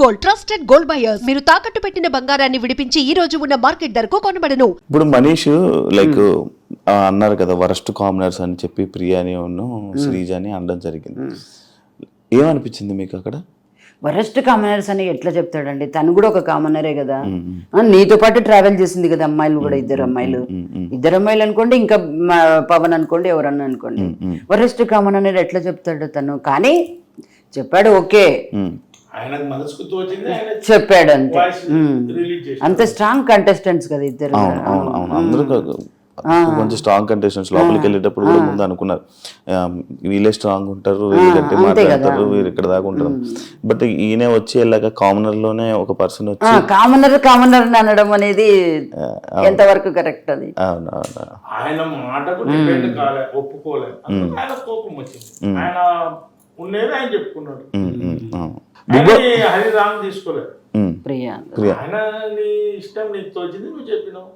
Gold, trusted gold buyers. మీరు తాకట్టు పెట్టిన బంగారాన్ని విడిపించి ఈ రోజు ఉన్న మార్కెట్ ధరకు కొనబడను. ఇప్పుడు మనీష్ లైక్ అన్నారు కదా వరస్ట్ కామనర్స్ అని చెప్పి ప్రియాని శ్రీజాని అనడం జరిగింది. ఏమనిపించింది మీకు అక్కడ? వరస్ట్ కామనర్స్ అని ఎట్లా చెప్తాడండి? తను కూడా ఒక కామనరే కదా. నీతో పాటు ట్రావెల్ చేసింది కదా అమ్మాయిలు కూడా, ఇద్దరు అమ్మాయిలు అనుకోండి, ఇంకా పవన్ అనుకోండి, ఎవరన్నా అనుకోండి. వరస్ట్ కామన్ అనేది ఎట్లా చెప్తాడు తను? కానీ చెప్పాడు, ఓకే చెప్పాడు అంతే. అంత స్ట్రాంగ్ కంటెస్టెంట్స్ కదా ఇద్దరు. కొంచెం స్ట్రాంగ్ కంటెస్టెంట్స్ లోపలికి వెళ్ళేటప్పుడు కూడా ముందు అనుకున్నారు వీళ్ళే స్ట్రాంగ్ ఉంటారు, వీళ్ళు గట్టి మాట్లాడతారు, వీరు ఇక్కడ దాకా ఉంటారు. బట్ ఈయన వచ్చి వెళ్ళాక కామనర్ లోనే ఒక పర్సన్ వచ్చి కామనర్ అనడం అనేది ఎంతవరకు కరెక్ట్? అది ఆయన మాటకు ఒప్పుకోలేదు, ఆయన కోపం వచ్చింది. ఆయన ఉండేది ఆయన చెప్పుకున్నాడు, హరిరామ్ తీసుకోలేదు. ఆయన నీ ఇష్టం, నీకు తోచింది నువ్వు చెప్పినావు.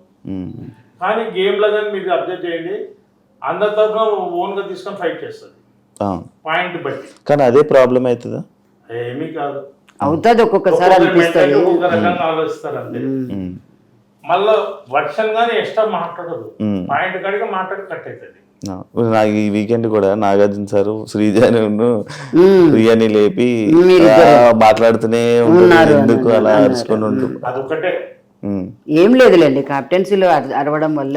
కానీ గేమ్ లో కానీ మీరు అబ్జర్వ్ చేయండి, అందరి తరఫున ఓన్ గా తీసుకొని ఫైట్ చేస్తుంది పాయింట్ బట్టి. కానీ అదే ప్రాబ్లం అవుతుందా? ఏమీ కాదు, అవుతుంది ఒక్కొక్కసారి ఒక్కొక్క రకంగా ఆలోచిస్తారు అంతే. మళ్ళా వర్షన్ గానీ ఎక్స్ట్రా మాట్లాడదు, పాయింట్ కాడిగా మాట్లాడి కట్ అవుతుంది. నాకు ఈ వీకెండ్ కూడా నాగార్జున సార్ శ్రీజాని ప్రియాని లేపి మాట్లాడుతూనే ఉంటారు, ఎందుకు అలా అరుచుకొని ఉంటుంది. అదొకటే, ఏం లేదులేండి. క్యాప్టెన్సీలో అరవడం వల్ల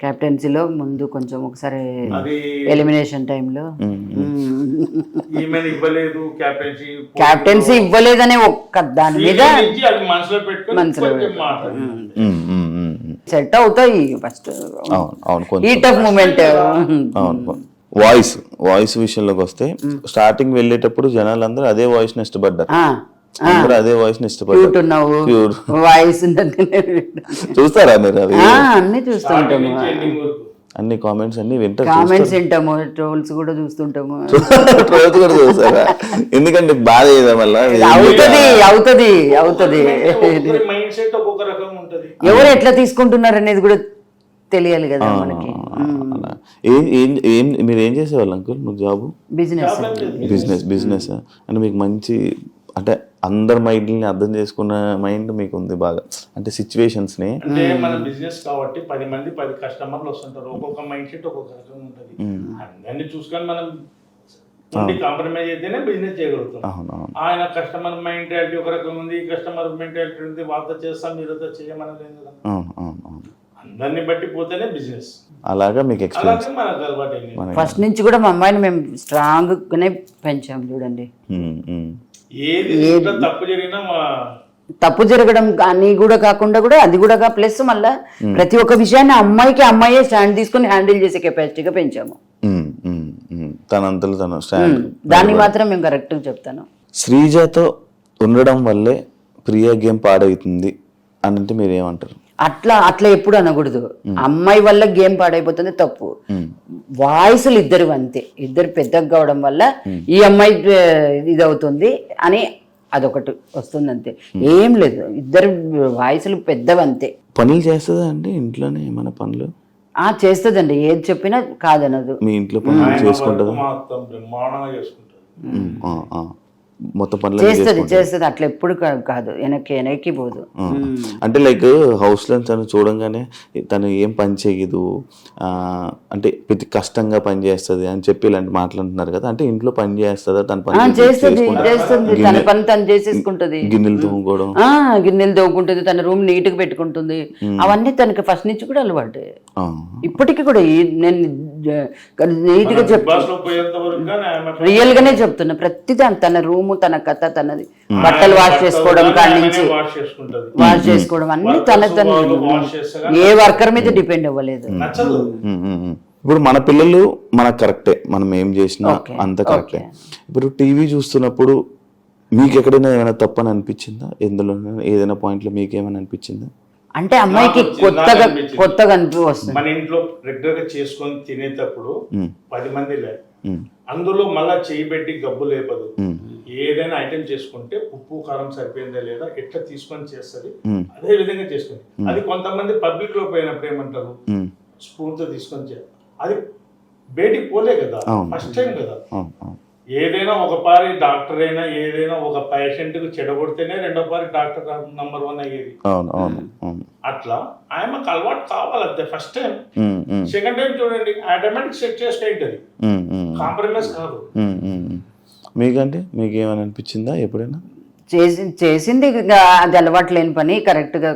క్యాప్టెన్సీలో ముందు కొంచెం ఒకసారి ఎలిమినేషన్ టైంలో క్యాప్టెన్సీ ఇవ్వలేదనే ఒక్క దాని మీద మనసులో సెట్ అవుతాయి. First heat of moment. Voice విషయంలోకి వస్తే స్టార్టింగ్ వెళ్ళేటప్పుడు జనాలందరూ అదే వాయిస్ ని ఇష్టపడ్డారు, అదే వాయిస్ ని ఇష్టపడ్డారు. వాయిస్ చూస్తారా మీరు? అవి అన్ని చూస్తుంటాము, అన్ని కామెంట్స్ అన్ని వింటాము, ట్రోల్స్ కూడా చూస్తుంటాము. ట్రోల్స్ కూడా చూస్తారా? ఎందుకంటే బాధ మళ్ళీ అవుతుంది. ఎవరు ఎట్లా తీసుకుంటున్నారు అనేది కూడా తెలియాలి కదా మనకి. మీరు ఏం చేసేవాళ్ళు అంకుల్? మీకు జాబ్? బిజినెస్ అంటే మీకు మంచి, అంటే అందరి మైండ్ ని అర్థం చేసుకున్న మైండ్ మీకు ఉంది బాగా, అంటే సిచ్యువేషన్స్ ని. అంటే మన బిజినెస్ కాబట్టి 10 మంది 10 కస్టమర్లు వస్తుంటారు, ఒక్కొక్క మైండ్ సెట్ ఒక్కొక్క రకంగా ఉంటుంది. అందరినీ చూసుకొని మనం కాంప్రమైజ్ అయితేనే బిజినెస్ చేయగలుగుతాం. ఆయన కస్టమర్ మెంటాలిటీ ఒక రకంగా ఉంది, కస్టమర్ మెంటాలిటీ ఉంది, వాళ్ళతో చేస్తాం మీరుతో చేయమని లేదు కదా. అందరిని బట్టి పోతేనే బిజినెస్. అలాగా మీకు ఎక్స్పీరియన్స్ మనకు అలవాటు. ఫస్ట్ నుంచి కూడా మా అమ్మాయిని మేము స్ట్రాంగ్ గానే పెంచాం చూడండి. తప్పు జరగడం కానీ కూడా కాకుండా కూడా అది కూడా ప్లస్ మళ్ళా ప్రతి ఒక్క విషయాన్ని అమ్మాయే స్టాండ్ తీసుకుని హ్యాండిల్ చేసే కెపాసిటీగా పెంచాము. దాన్ని మాత్రం మేము కరెక్ట్ చెప్తాను. శ్రీజాతో ఉండడం వల్లే ప్రియా గేమ్ పాడవుతుంది అని అంటే మీరు ఏమంటారు? అట్లా ఎప్పుడు అనకూడదు. అమ్మాయి వల్ల గేమ్ పాడైపోతుంది తప్పు. వాయిస్లు ఇద్దరు అంతే, ఇద్దరు పెద్దగా కావడం వల్ల ఈ అమ్మాయి ఇది అవుతుంది అని అదొకటి వస్తుంది అంతే, ఏం లేదు. ఇద్దరు వాయిస్లు పెద్దవంతే. పనులు చేస్తుందా అండి ఇంట్లోనే? ఏమైనా పనులు చేస్తుందండి, ఏది చెప్పినా కాదనదు. మీ ఇంట్లో పనులు చేసుకుంటుందా? మొత్తం పనులు చేస్తుంది, అట్లా ఎప్పుడు కాదు, వెనక్కి పోదు. అంటే లైక్ హౌస్ లో తను చూడంగానే తను ఏం పని చేయదు, అంటే ప్రతి కష్టంగా పని చేస్తుంది అని చెప్పి ఇలాంటి మాట్లాడుతున్నారు కదా. అంటే ఇంట్లో పని చేస్తుందా? తన పని చేస్తుంది, తన పని తను చేసేసుకుంటది. గిన్నెలు తోముకోవడం, గిన్నెలు తోముకుంటుంది, తన రూమ్ నీట్ గా పెట్టుకుంటుంది. అవన్నీ తనకి ఫస్ట్ నుంచి కూడా అలవాటు. ఇప్పటికి కూడా నేను నీట్ గా రియల్ గానే చెప్తున్నా. ప్రతిదాని తన రూమ్, తన కథ, తనది బట్టలు వాష్ చేసుకోవడం కాడి నుంచి వాష్ చేసుకోవడం అన్ని తన ఏ వర్కర్ మీద డిపెండ్ అవ్వలేదు. ఇప్పుడు మన పిల్లలు మనకు కరెక్టే, మనం ఏం చేసినా అంత కరెక్టే. ఇప్పుడు టీవీ చూస్తున్నప్పుడు మీకు ఎక్కడైనా ఏమైనా తప్పని అనిపించిందా? ఎందులో ఏదైనా పాయింట్ లో మీకు ఏమైనా అనిపించిందా? అంటే అమ్మాయికి కొత్తగా అనిపిస్తుంది. మన ఇంట్లో రెగ్యులర్ గా చేసుకొని తినేటప్పుడు 10 మంది లేదు, అందులో మళ్ళా చేయి పెట్టి గబ్బు లేపదు. ఏదైనా ఐటెం చేసుకుంటే ఉప్పు కారం సరిపోయిందా లేదా ఎట్లా తీసుకొని చేస్తుంది, అదే విధంగా చేసుకుంది. అది కొంతమంది పబ్లిక్ లో పోయినప్పుడు ఏమంటారు, స్పూన్ తో తీసుకొని అది బయటికి పోలే కదా, ఫస్ట్ టైం కదా. ఏదైనా ఒక పారి డాక్టర్ అయినా ఏదైనా ఒక పేషెంట్ కు చెడగొడితేనే రెండో పారి డాక్టర్ నంబర్ 1 అయ్యేది. అవును అవును అవును. అట్లా ఆయనకు అలవాటు కావాలంతే. ఫస్ట్ టైం, సెకండ్ టైం చూడండి ఆటోమేటిక్ సెట్ చేసుకుంటుంది, కాంప్రమైజ్ కాదు. మీకంటే మీకు ఏమైనా అనిపించిందా ఎప్పుడైనా? చేసింది అది అలవాటు లేని పని, కరెక్ట్ గా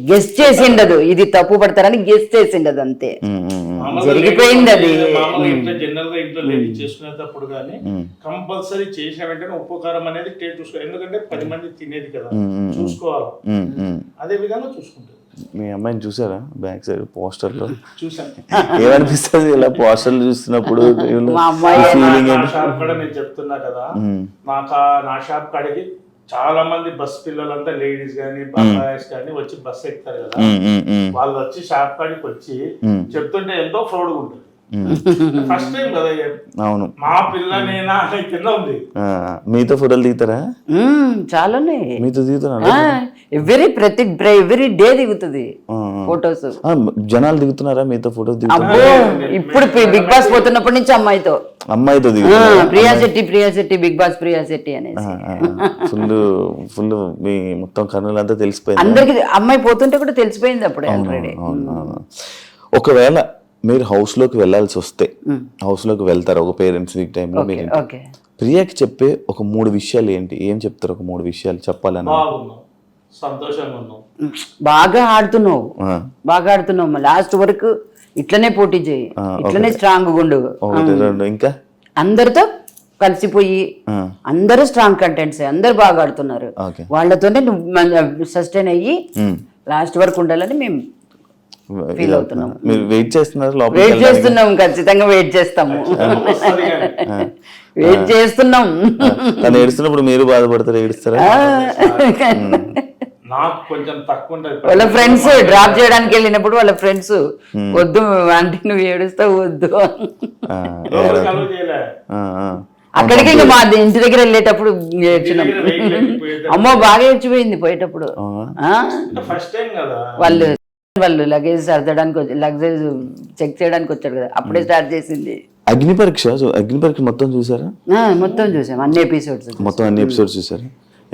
గెస్ చేసిండదు, ఇది తప్పు పడతారని గెస్ చేసిండదు అంతే, జరిగిపోయింది అది. జనరల్ గా ఇంట్లో లేడీ చేసుకునేటప్పుడు కానీ కంపల్సరీ చేసిన వెంటనే ఉప్పు కారం అనేది టేస్ట్ చూసుకోవాలి, ఎందుకంటే 10 మంది తినేది కదా, చూసుకోవాలి. అదే విధంగా చూసుకుంటుంది. మీ అమ్మాయిని చూసారా బ్యాక్ సైడ్ పోస్టర్ లో? చూసాను. ఏమనిపిస్తుంది ఇలా పోస్టర్లు చూస్తున్నప్పుడు? షాప్ కూడా నేను చెప్తున్నా కదా, నా షాప్ కాడికి చాలా మంది బస్ పిల్లలంతా లేడీస్ కానీ బాయ్స్ కానీ వచ్చి బస్ ఎక్కుతారు కదా, వాళ్ళు వచ్చి షాప్ కాడికి వచ్చి చెప్తుంటే ఎంతో ప్రౌడ్ ఉంటుంది. ఫస్ట్ టైం కదా. అవును, మా పిల్లనేనా కింద ఉంది. మీతో ఫోటోలు దిగుతారా? చాలానే మీతో దిగుతున్నా ఎవ్రీ డే దిగుతుంది ఫొటోస్. జనాలు దిగుతున్నారా మీతో ఫోటోస్? ఇప్పుడు బిగ్ బాస్ పోతున్నప్పటి నుంచి అమ్మాయితో దిగుతారా? ప్రియా శెట్టి బిగ్ బాస్ ప్రియా శెట్టి అనేసి ఫుల్ మీ మొత్తం కన్నులంతా తెలిసిపోయింది అందరికి. అమ్మాయి పోతుంటే కూడా తెలిసిపోయింది అప్పుడే ఆల్రెడీ. ఒకవేళ మీరు హౌస్ లోకి వెళ్ళాల్సి వస్తే హౌస్ లోకి వెళ్తారు ఒక పేరెంట్స్ వీక్ టైంలో, మీరు ప్రియాకి చెప్పే ఒక 3 విషయాలు ఏంటి? ఏం చెప్తారు? ఒక 3 విషయాలు చెప్పాలని. సంతోషంగా ఉన్నావు, బాగా ఆడుతున్నావు, లాస్ట్ వరకు ఇట్లనే పోటీ చేయి, ఇట్లనే స్ట్రాంగ్ ఉండు, ఇంకా అందరితో కలిసిపోయి. అందరూ స్ట్రాంగ్ కంటెంట్స్, అందరు బాగా ఆడుతున్నారు, వాళ్ళతోనే నువ్వు సస్టైన్ అయ్యి లాస్ట్ వరకు ఉండాలని మేము ఫీల్ అవుతున్నాం. మీరు వెయిట్ చేస్తున్నారు? వెయిట్ చేస్తున్నాం, ఖచ్చితంగా వెయిట్ చేస్తాము, వెయిట్ చేస్తున్నాం. తను ఏడుస్తున్నప్పుడు మీరు బాధపడతారు, ఏడుస్తారా? నాకు కొంచెం తక్కువ ఉంటుంది. వాళ్ళ ఫ్రెండ్స్ డ్రాప్ చేయడానికి వెళ్ళినప్పుడు వాళ్ళ ఫ్రెండ్స్ వద్దు అంటే నువ్వు ఏడుస్తావు వద్దు, అక్కడికి ఇంకా మా ఇంటి దగ్గర వెళ్ళేటప్పుడు ఏడ్చినాం. అమ్మో బాగా ఏడ్చిపోయింది పోయేటప్పుడు. వాళ్ళు లగేజ్ సర్దడానికి లగేజ్ చెక్ చేయడానికి వచ్చాడు కదా, అప్పుడే స్టార్ట్ చేసింది. అగ్ని పరీక్ష మొత్తం చూసారా? మొత్తం చూసాం, అన్ని ఎపిసోడ్స్ చూసారా?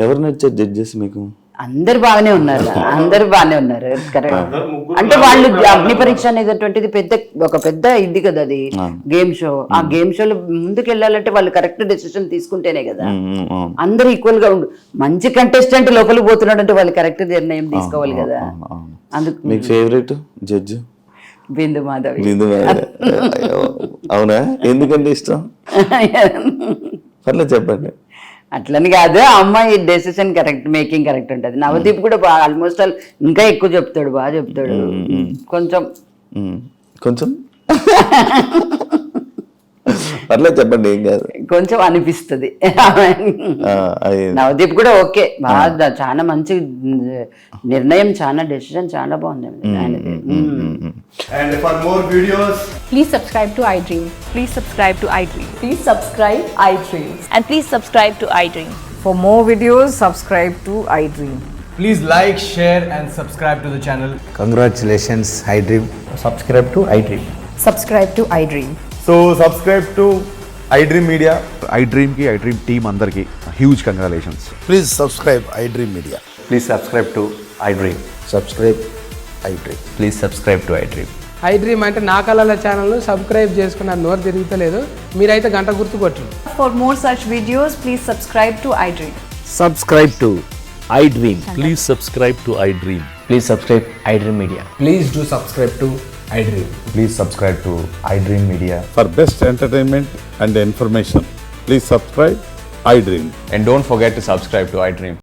ఎవరు నచ్చారు జడ్జెస్ మీకు? అందరు బాగానే ఉన్నారు, కరెక్ట్. అంటే వాళ్ళు అగ్ని పరీక్ష అనేటువంటిది ఒక పెద్ద ఇది కదా, అది గేమ్ షో. ఆ గేమ్ షోలో ముందుకు వెళ్ళాలంటే వాళ్ళు కరెక్ట్ డెసిషన్ తీసుకుంటేనే కదా. అందరు ఈక్వల్ గా ఉండు, మంచి కంటెస్టెంట్ లోపలికి పోతున్నాడు అంటే వాళ్ళు కరెక్ట్ నిర్ణయం తీసుకోవాలి కదా. అందుకు మీకు ఫేవరెట్ జడ్జ్? బిందు మాధవి. అవునా? ఎందుకంటే ఇష్టం? పర్లేదు చెప్పండి. అట్లని కాదు, అమ్మాయి డెసిషన్ మేకింగ్ కరెక్ట్ ఉంటుంది. నవదీప్ కూడా బాగా ఆల్మోస్ట్ ఇంకా ఎక్కువ చెప్తాడు, బాగా చెప్తాడు. కొంచెం పర్లేదు చెప్పండి, ఏం కాదు. కొంచెం అనిపిస్తుంది. నవదీప్ కూడా ఓకే, బాగా చాలా మంచి నిర్ణయం, చాలా డెసిషన్ చాలా బాగుంది ఆయనది. And for more videos, please subscribe to iDream. Please subscribe to iDream. Please subscribe iDream. And please subscribe to iDream. For more videos, subscribe to iDream. please like, share and subscribe to the channel. Congratulations, iDream. Subscribe to iDream. Subscribe to iDream. So subscribe to iDream Media. iDream ki iDream team andarki huge congratulations. Please subscribe iDream Media. Please subscribe to iDream. Subscribe iDream. Please subscribe to iDream. iDream అంటే నా కళల channel subscribe చేసుకున్న నోరు తిరుగుతలేదు, మీరైతే గంట గుర్తు కొట్టండి. For more such videos, please subscribe to iDream. Subscribe to iDream. Please subscribe to iDream. Please subscribe iDream Media. Please do subscribe to iDream. Please subscribe to iDream Media. For best entertainment and information, please subscribe iDream. And don't forget to subscribe to iDream.